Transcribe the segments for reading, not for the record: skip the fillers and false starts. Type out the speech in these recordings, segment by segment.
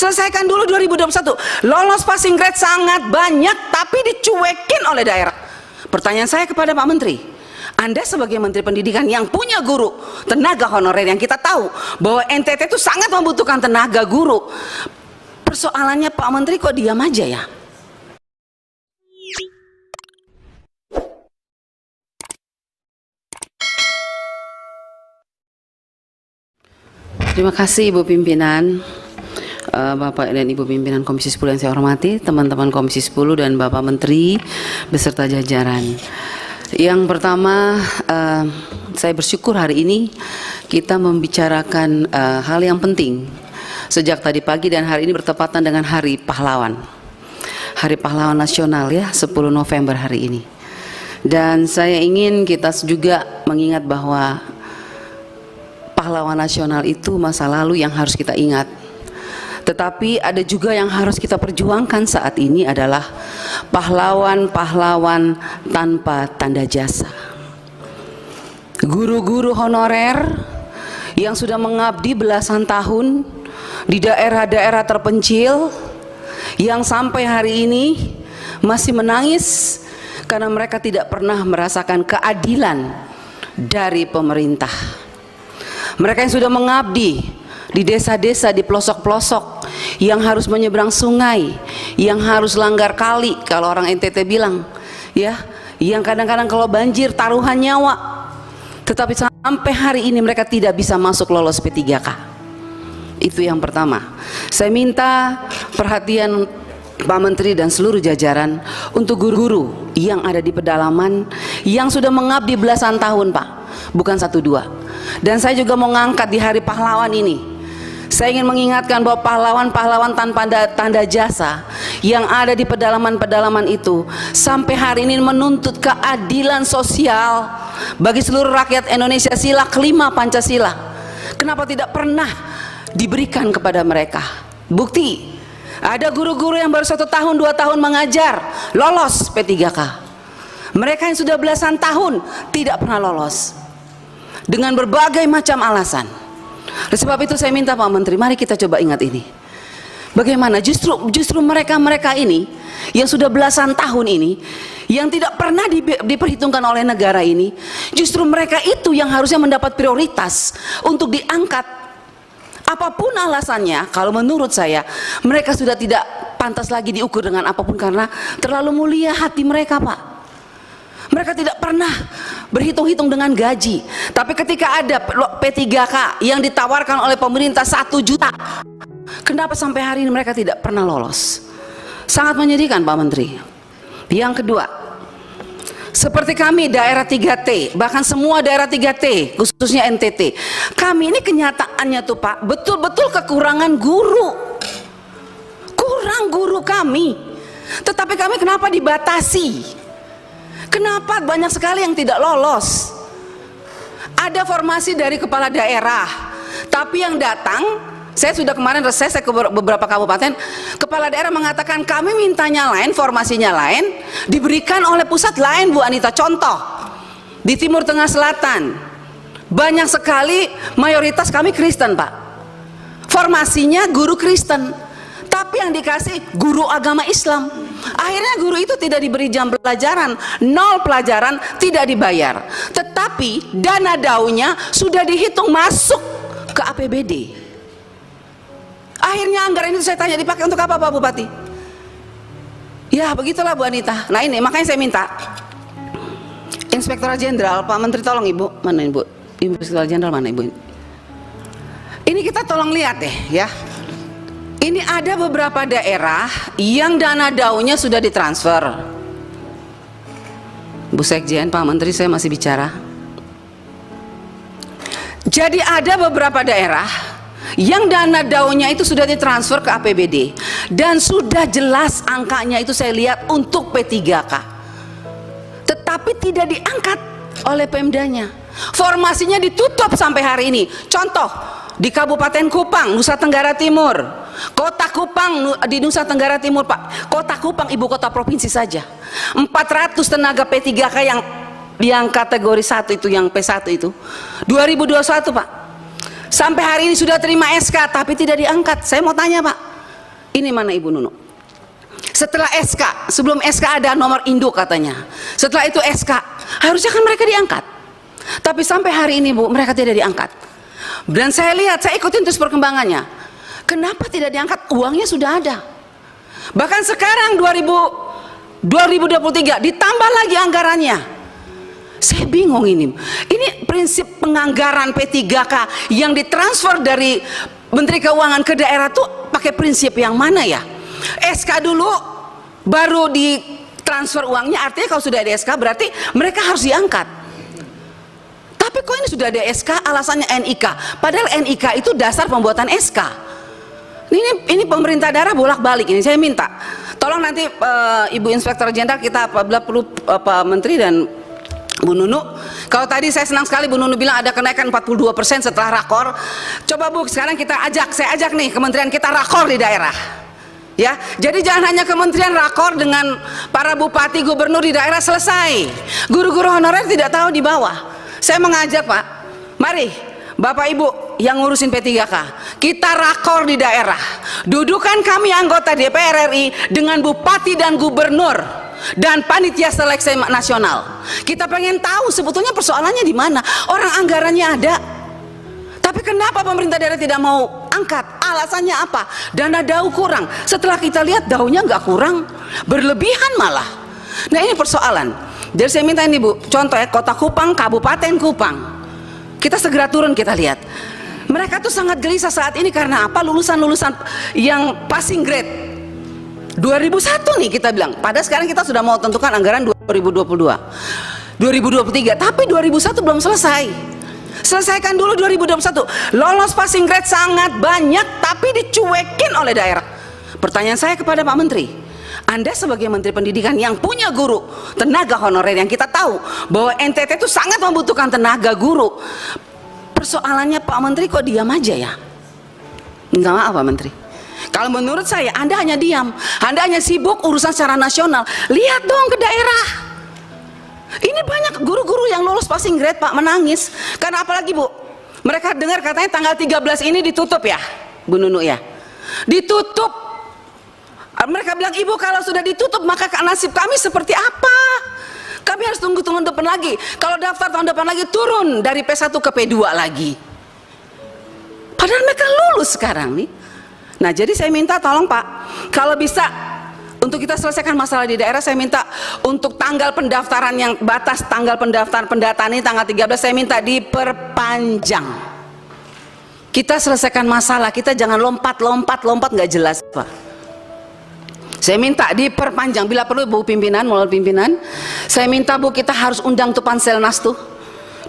Selesaikan dulu 2021. Lolos passing grade sangat banyak, tapi dicuekin oleh daerah. Pertanyaan saya kepada Pak Menteri, Anda sebagai Menteri Pendidikan yang punya guru, tenaga honorer, yang kita tahu bahwa NTT itu sangat membutuhkan tenaga guru. Persoalannya Pak Menteri kok diam aja ya? Terima kasih Ibu Pimpinan, Bapak dan Ibu Pimpinan Komisi 10 yang saya hormati, teman-teman Komisi 10 dan Bapak Menteri beserta jajaran. Yang pertama, saya bersyukur hari ini kita membicarakan hal yang penting sejak tadi pagi, dan hari ini bertepatan dengan Hari Pahlawan, Hari Pahlawan Nasional ya, 10 November hari ini. Dan saya ingin kita juga mengingat bahwa pahlawan nasional itu masa lalu yang harus kita ingat. Tetapi ada juga yang harus kita perjuangkan saat ini adalah pahlawan-pahlawan tanpa tanda jasa. Guru-guru honorer yang sudah mengabdi belasan tahun di daerah-daerah terpencil, yang sampai hari ini masih menangis karena mereka tidak pernah merasakan keadilan dari pemerintah. Mereka yang sudah mengabdi di desa-desa, di pelosok-pelosok, yang harus menyeberang sungai, yang harus langgar kali kalau orang NTT bilang ya, yang kadang-kadang kalau banjir taruhan nyawa, tetapi sampai hari ini mereka tidak bisa masuk lolos P3K. Itu yang pertama. Saya minta perhatian Pak Menteri dan seluruh jajaran untuk guru-guru yang ada di pedalaman, yang sudah mengabdi belasan tahun Pak, bukan 1-2. Dan saya juga mau ngangkat di Hari Pahlawan ini, saya ingin mengingatkan bahwa pahlawan-pahlawan tanpa tanda jasa yang ada di pedalaman-pedalaman itu sampai hari ini menuntut keadilan sosial bagi seluruh rakyat Indonesia, sila kelima Pancasila. Kenapa tidak pernah diberikan kepada mereka? Bukti, ada guru-guru yang baru 1 tahun 2 tahun mengajar lolos P3K. Mereka yang sudah belasan tahun tidak pernah lolos dengan berbagai macam alasan. Oleh sebab itu saya minta Pak Menteri, mari kita coba ingat ini. Bagaimana justru mereka ini yang sudah belasan tahun ini, yang tidak pernah diperhitungkan oleh negara ini, justru mereka itu yang harusnya mendapat prioritas untuk diangkat. Apapun alasannya, kalau menurut saya mereka sudah tidak pantas lagi diukur dengan apapun, karena terlalu mulia hati mereka Pak. Mereka tidak pernah berhitung-hitung dengan gaji. Tapi ketika ada P3K yang ditawarkan oleh pemerintah 1 juta, kenapa sampai hari ini mereka tidak pernah lolos? Sangat menyedihkan Pak Menteri. Yang kedua, seperti kami daerah 3T, bahkan semua daerah 3T, khususnya NTT, kami ini kenyataannya tuh Pak, betul-betul kekurangan guru. Kurang guru kami. Tetapi kami kenapa dibatasi? Kenapa banyak sekali yang tidak lolos? Ada formasi dari kepala daerah, tapi yang datang, saya sudah kemarin reses ke beberapa kabupaten, kepala daerah mengatakan kami mintanya lain, formasinya lain, diberikan oleh pusat lain Bu Anita. Contoh di Timur Tengah Selatan, banyak sekali mayoritas kami Kristen Pak, formasinya guru Kristen, tapi yang dikasih guru agama Islam. Akhirnya guru itu tidak diberi jam pelajaran, 0 pelajaran, tidak dibayar. Tetapi dana daunya sudah dihitung masuk ke APBD. Akhirnya anggaran itu saya tanya, dipakai untuk apa Pak Bupati? Ya begitulah Bu Anita. Nah ini makanya saya minta Inspektorat Jenderal, Pak Menteri tolong Ibu, mana Ibu? Inspektorat Jenderal mana Ibu? Ini kita tolong lihat deh ya. Ini ada beberapa daerah yang dana daunya sudah ditransfer. Bu Sekjen, Pak Menteri, saya masih bicara. Jadi ada beberapa daerah yang dana daunya itu sudah ditransfer ke APBD, dan sudah jelas angkanya itu saya lihat untuk P3K, tetapi tidak diangkat oleh Pemdanya. Formasinya ditutup sampai hari ini. Contoh di Kabupaten Kupang, Nusa Tenggara Timur, Kota Kupang di Nusa Tenggara Timur Pak, Kota Kupang ibu kota provinsi saja, 400 tenaga P3K yang kategori 1 itu, yang P1 itu 2021 Pak, sampai hari ini sudah terima SK tapi tidak diangkat. Saya mau tanya Pak, Ini mana Ibu Nunu? Setelah SK, sebelum SK ada nomor induk katanya. Setelah itu SK, harusnya kan mereka diangkat. Tapi sampai hari ini Bu, mereka tidak diangkat. Dan saya lihat, saya ikutin terus perkembangannya. Kenapa tidak diangkat? Uangnya sudah ada. Bahkan sekarang 2023 ditambah lagi anggarannya. Saya bingung ini. Ini prinsip penganggaran P3K yang ditransfer dari Menteri Keuangan ke daerah tuh pakai prinsip yang mana ya? SK dulu baru ditransfer uangnya, artinya kalau sudah ada SK berarti mereka harus diangkat. Tapi kok ini sudah ada SK alasannya NIK, padahal NIK itu dasar pembuatan SK. Ini pemerintah daerah bolak-balik. Ini saya minta tolong nanti Ibu Inspektur Jenderal, kita apabila perlu Pak Menteri dan Bu Nunu, kalau tadi saya senang sekali Bu Nunu bilang ada kenaikan 42% setelah rakor. Coba Bu, sekarang saya ajak nih kementerian kita rakor di daerah. Ya, jadi jangan hanya kementerian rakor dengan para bupati, gubernur di daerah selesai. Guru-guru honorer tidak tahu di bawah. Saya mengajak Pak, mari Bapak Ibu yang ngurusin P3K, kita rakor di daerah. Dudukan kami anggota DPR RI dengan bupati dan gubernur dan panitia seleksi nasional. Kita pengen tahu sebetulnya persoalannya di mana. Orang anggarannya ada, tapi kenapa pemerintah daerah tidak mau angkat? Alasannya apa? Dana DAU kurang. Setelah kita lihat DAU-nya nggak kurang, berlebihan malah. Nah ini persoalan. Jadi saya minta ini Bu, contoh ya, Kota Kupang, Kabupaten Kupang, kita segera turun, kita lihat. Mereka tuh sangat gelisah saat ini karena apa? Lulusan-lulusan yang passing grade 2001 nih kita bilang, padahal sekarang kita sudah mau tentukan anggaran 2022 2023, tapi 2001 belum selesai. Selesaikan dulu 2021. Lolos passing grade sangat banyak tapi dicuekin oleh daerah. Pertanyaan saya kepada Pak Menteri, Anda sebagai Menteri Pendidikan yang punya guru tenaga honorer, yang kita tahu bahwa NTT itu sangat membutuhkan tenaga guru, persoalannya Pak Menteri kok diam aja ya? Enggak, maaf Pak Menteri, kalau menurut saya Anda hanya diam, Anda hanya sibuk urusan secara nasional. Lihat dong ke daerah. Ini banyak guru-guru yang lolos passing grade Pak, menangis. Karena apalagi Bu, mereka dengar katanya tanggal 13 ini ditutup ya Bu Nunu ya, ditutup. Mereka bilang, Ibu kalau sudah ditutup maka nasib kami seperti apa? Kami harus tunggu tahun depan lagi. Kalau daftar tahun depan lagi turun dari P1 ke P2 lagi. Padahal mereka lulus sekarang nih. Nah jadi saya minta tolong Pak, kalau bisa untuk kita selesaikan masalah di daerah, saya minta untuk tanggal pendaftaran yang batas tanggal pendaftaran pendataan ini tanggal 13, saya minta diperpanjang. Kita selesaikan masalah, kita jangan lompat nggak jelas Pak. Saya minta diperpanjang, bila perlu Bu pimpinan, melalui pimpinan, saya minta Bu, kita harus undang tuh Panselnas tuh.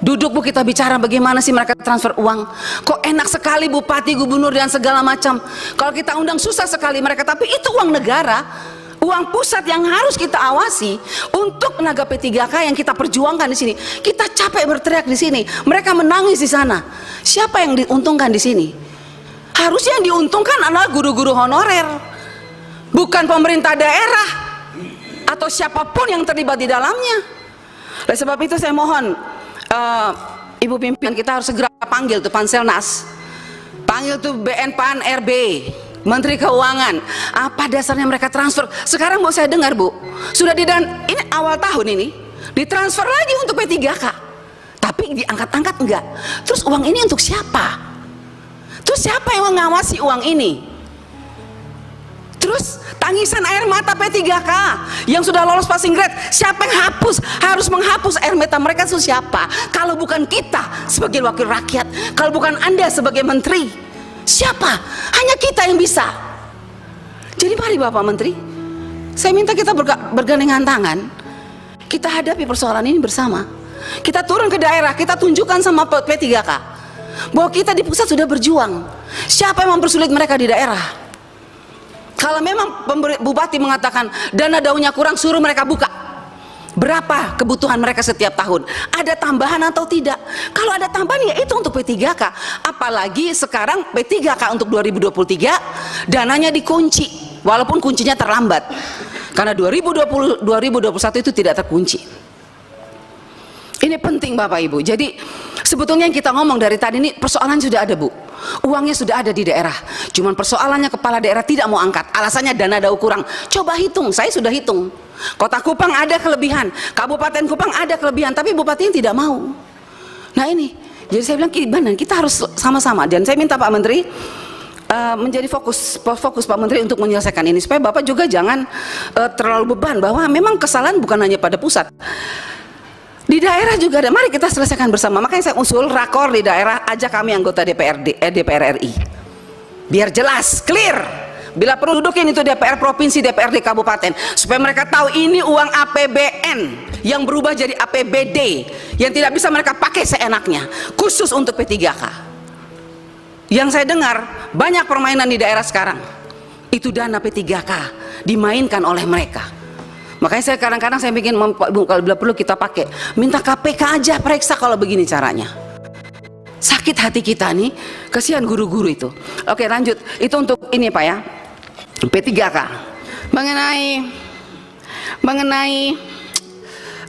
Duduk Bu, kita bicara bagaimana sih mereka transfer uang. Kok enak sekali bupati, gubernur dan segala macam. Kalau kita undang susah sekali mereka, tapi itu uang negara, uang pusat yang harus kita awasi untuk tenaga P3K yang kita perjuangkan di sini. Kita capek berteriak di sini, mereka menangis di sana. Siapa yang diuntungkan di sini? Harusnya yang diuntungkan adalah guru-guru honorer, bukan pemerintah daerah atau siapapun yang terlibat di dalamnya. Oleh sebab itu saya mohon Ibu pimpinan, kita harus segera panggil tuh Panselnas, panggil tuh BNPAN RB, Menteri Keuangan. Apa dasarnya mereka transfer? Sekarang mau saya dengar Bu, sudah ini awal tahun ini ditransfer lagi untuk P3K, tapi diangkat-angkat enggak. Terus uang ini untuk siapa? Terus siapa yang mengawasi uang ini? Terus tangisan air mata P3K yang sudah lolos passing grade, siapa yang harus menghapus air mata mereka itu siapa? Kalau bukan kita sebagai wakil rakyat, kalau bukan Anda sebagai menteri, siapa? Hanya kita yang bisa. Jadi mari Bapak Menteri, saya minta kita bergandengan tangan, kita hadapi persoalan ini bersama. Kita turun ke daerah, kita tunjukkan sama P3K bahwa kita di pusat sudah berjuang. Siapa yang mempersulit mereka di daerah? Kalau memang bupati mengatakan dana DAU-nya kurang, suruh mereka buka berapa kebutuhan mereka setiap tahun, ada tambahan atau tidak. Kalau ada tambahan ya itu untuk P3K. Apalagi sekarang P3K untuk 2023 dananya dikunci, walaupun kuncinya terlambat karena 2021 itu tidak terkunci. Ini penting Bapak Ibu. Jadi Sebetulnya yang kita ngomong dari tadi ini persoalan sudah ada, Bu. Uangnya sudah ada di daerah. Cuman persoalannya kepala daerah tidak mau angkat. Alasannya dana ada kurang. Coba hitung, saya sudah hitung. Kota Kupang ada kelebihan, Kabupaten Kupang ada kelebihan, tapi bupatinya tidak mau. Nah ini, jadi saya bilang gimana? Kita harus sama-sama. Dan saya minta Pak Menteri menjadi fokus Pak Menteri untuk menyelesaikan ini supaya Bapak juga jangan terlalu beban bahwa memang kesalahan bukan hanya pada pusat. Di daerah juga ada, mari kita selesaikan bersama. Makanya saya usul rakor di daerah, ajak kami anggota DPR RI. Biar jelas, clear. Bila perlu dudukin itu DPR Provinsi, DPRD Kabupaten. Supaya mereka tahu ini uang APBN yang berubah jadi APBD. Yang tidak bisa mereka pakai seenaknya. Khusus untuk P3K. Yang saya dengar, banyak permainan di daerah sekarang. Itu dana P3K dimainkan oleh mereka. Makanya saya kadang-kadang saya bikin, kalau bila perlu kita pakai, minta KPK aja periksa kalau begini caranya. Sakit hati kita nih, kasihan guru-guru itu. Oke, lanjut. Itu untuk ini Pak ya, P3K. Mengenai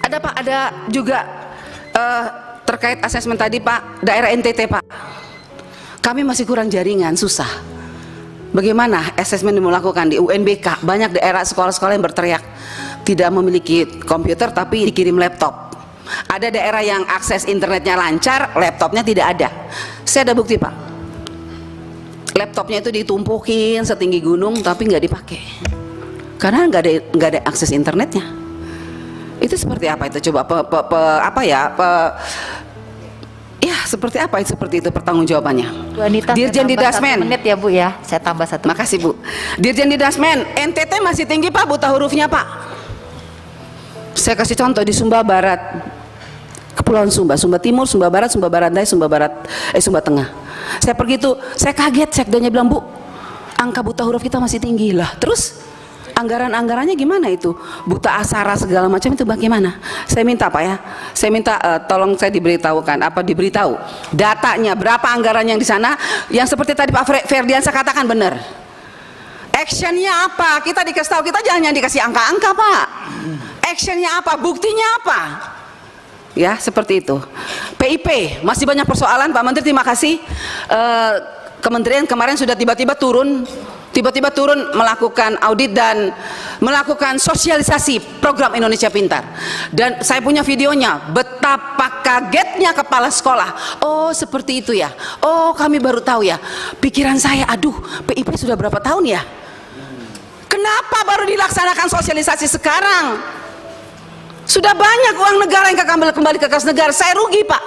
ada Pak, ada juga terkait asesmen tadi Pak, daerah NTT Pak. Kami masih kurang jaringan, susah. Bagaimana asesmen dilakukan di UNBK? Banyak daerah sekolah-sekolah yang berteriak tidak memiliki komputer tapi dikirim laptop. Ada daerah yang akses internetnya lancar, laptopnya tidak ada. Saya ada bukti Pak. Laptopnya itu ditumpukin setinggi gunung tapi nggak dipakai karena nggak ada akses internetnya. Itu seperti apa itu? Coba ya seperti apa itu, seperti itu pertanggungjawabannya. Dirjen di Dasmen. 1 menit ya Bu ya, saya tambah 1 menit. Makasih Bu. Dirjen di Dasmen, NTT masih tinggi Pak buta hurufnya Pak. Saya kasih contoh di Sumba Barat, Kepulauan Sumba, Sumba Timur, Sumba Barat, Sumba Barat Daya, Sumba Tengah. Saya pergi tuh, saya kaget, sekdanya bilang Bu, angka buta huruf kita masih tinggi lah. Terus anggarannya gimana itu? Buta aksara segala macam itu bagaimana? Saya minta Pak ya, saya minta tolong saya diberitahu datanya berapa anggaran yang di sana, yang seperti tadi Pak Ferdiansa katakan benar. Actionnya apa? Kita dikasih tahu, kita jangan dikasih angka-angka Pak. Actionnya apa? Buktinya apa? Ya seperti itu. PIP masih banyak persoalan Pak Menteri, terima kasih. Kementerian kemarin sudah tiba-tiba turun melakukan audit dan melakukan sosialisasi program Indonesia Pintar. Dan saya punya videonya, betapa kagetnya kepala sekolah. Oh seperti itu ya, oh kami baru tahu ya. Pikiran saya, aduh PIP sudah berapa tahun ya, kenapa baru dilaksanakan sosialisasi sekarang? Sudah banyak uang negara yang kembali ke kas negara. Saya rugi Pak.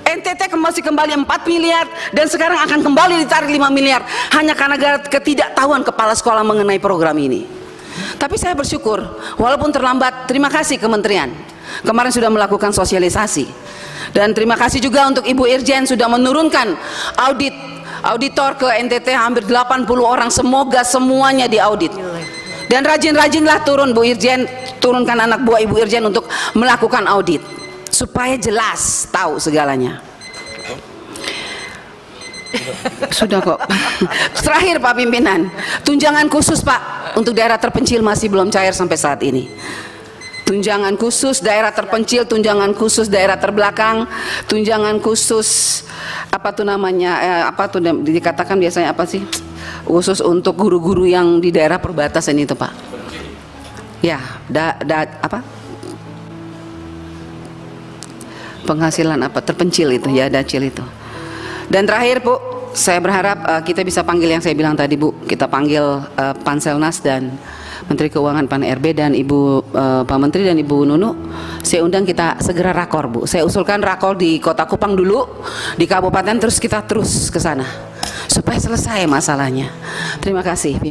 NTT masih kembali 4 miliar dan sekarang akan kembali ditarik 5 miliar hanya karena ketidaktahuan kepala sekolah mengenai program ini. Tapi saya bersyukur walaupun terlambat, terima kasih kementerian kemarin sudah melakukan sosialisasi, dan terima kasih juga untuk Ibu Irjen sudah menurunkan auditor ke NTT hampir 80 orang, semoga semuanya diaudit. Dan rajin-rajinlah turun Bu Irjen, turunkan anak buah Ibu Irjen untuk melakukan audit supaya jelas tahu segalanya. Sudah kok. Terakhir Pak Pimpinan, tunjangan khusus Pak untuk daerah terpencil masih belum cair sampai saat ini. Tunjangan khusus daerah terpencil, tunjangan khusus daerah terbelakang, tunjangan khusus apa tuh namanya, apa tuh dikatakan biasanya apa sih, khusus untuk guru-guru yang di daerah perbatasan itu Pak. Ya, apa? Penghasilan apa terpencil itu ya, dacil itu. Dan terakhir Bu, saya berharap kita bisa panggil yang saya bilang tadi Bu, kita panggil Panselnas dan Menteri Keuangan Pan RB dan Ibu Pak Menteri dan Ibu Nunu. Saya undang kita segera rakor Bu. Saya usulkan rakor di Kota Kupang dulu, di kabupaten, terus kita terus ke sana supaya selesai masalahnya. Terima kasih.